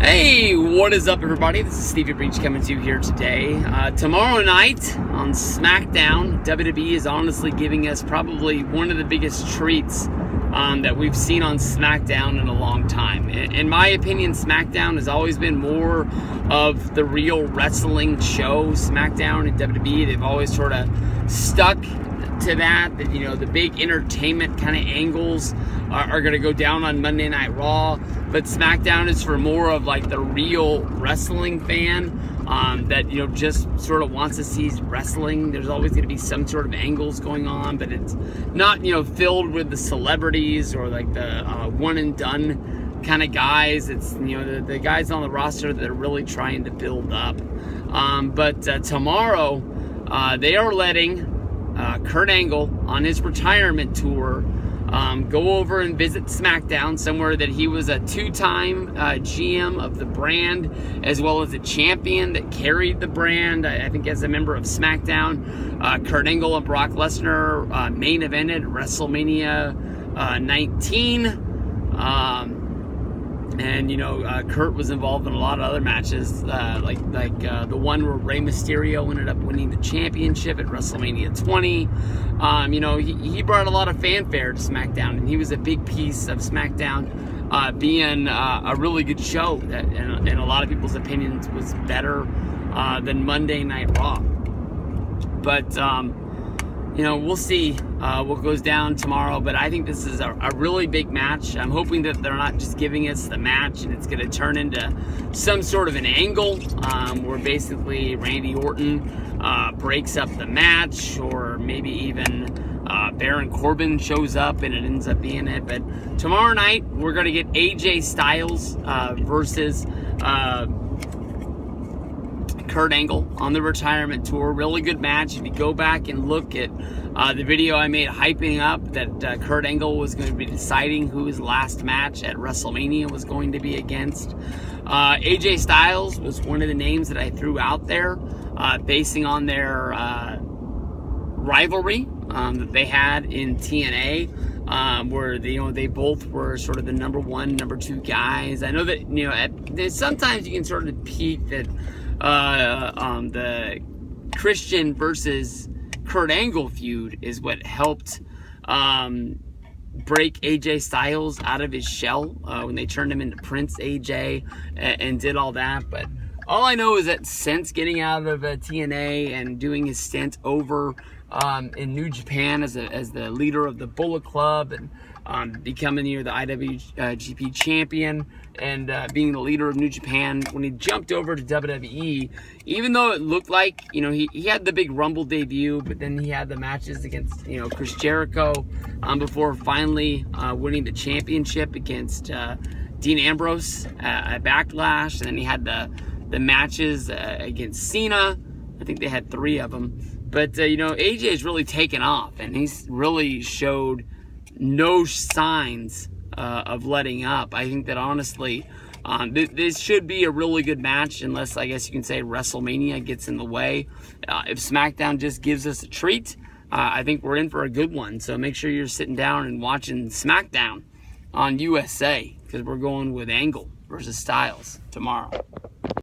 Hey, what is up, everybody? This is Stevie Breach coming to you here today. Tomorrow night on SmackDown, WWE is honestly giving us probably one of the biggest treats that we've seen on SmackDown in a long time. In my opinion, SmackDown has always been more of the real wrestling show. SmackDown and WWE, they've always sort of stuck to that, you know, the big entertainment kind of angles are going to go down on Monday Night Raw, but SmackDown is for more of like the real wrestling fan that, you know, just sort of wants to see wrestling. There's always going to be some sort of angles going on, but it's not, you know, filled with the celebrities or like the one and done kind of guys. It's, you know, the guys on the roster that are really trying to build up. But tomorrow they are letting Kurt Angle on his retirement tour go over and visit SmackDown, somewhere that he was a two-time GM of the brand, as well as a champion that carried the brand, I think as a member of SmackDown. Kurt Angle and Brock Lesnar main evented WrestleMania 19. And, you know, Kurt was involved in a lot of other matches, like the one where Rey Mysterio ended up winning the championship at WrestleMania 20. You know, he brought a lot of fanfare to SmackDown, and he was a big piece of SmackDown being a really good show that, in a lot of people's opinions, was better than Monday Night Raw. But, you know, we'll see what goes down tomorrow, but I think this is a really big match. I'm hoping that they're not just giving us the match and it's going to turn into some sort of an angle where basically Randy Orton breaks up the match, or maybe even Baron Corbin shows up and it ends up being it. But tomorrow night, we're going to get AJ Styles versus Kurt Angle on the retirement tour. Really good match. If you go back and look at the video I made hyping up that Kurt Angle was going to be deciding who his last match at WrestleMania was going to be against, AJ Styles was one of the names that I threw out there basing on their rivalry that they had in TNA, where they both were sort of the number one, number two guys. I know that, you know, sometimes you can sort of peek that the Christian versus Kurt Angle feud is what helped break AJ Styles out of his shell when they turned him into Prince AJ and did all that. But all I know is that since getting out of TNA and doing his stint over in New Japan as the leader of the Bullet Club and becoming the IWGP champion and being the leader of New Japan, when he jumped over to WWE, even though it looked like, you know, he had the big Rumble debut, but then he had the matches against, you know, Chris Jericho before finally winning the championship against Dean Ambrose at Backlash, and then he had the matches against Cena. I think they had 3 of them. But, you know, AJ has really taken off, and he's really showed no signs of letting up. I think that, honestly, this should be a really good match, unless, I guess you can say, WrestleMania gets in the way. If SmackDown just gives us a treat, I think we're in for a good one. So make sure you're sitting down and watching SmackDown on USA, because we're going with Angle versus Styles tomorrow.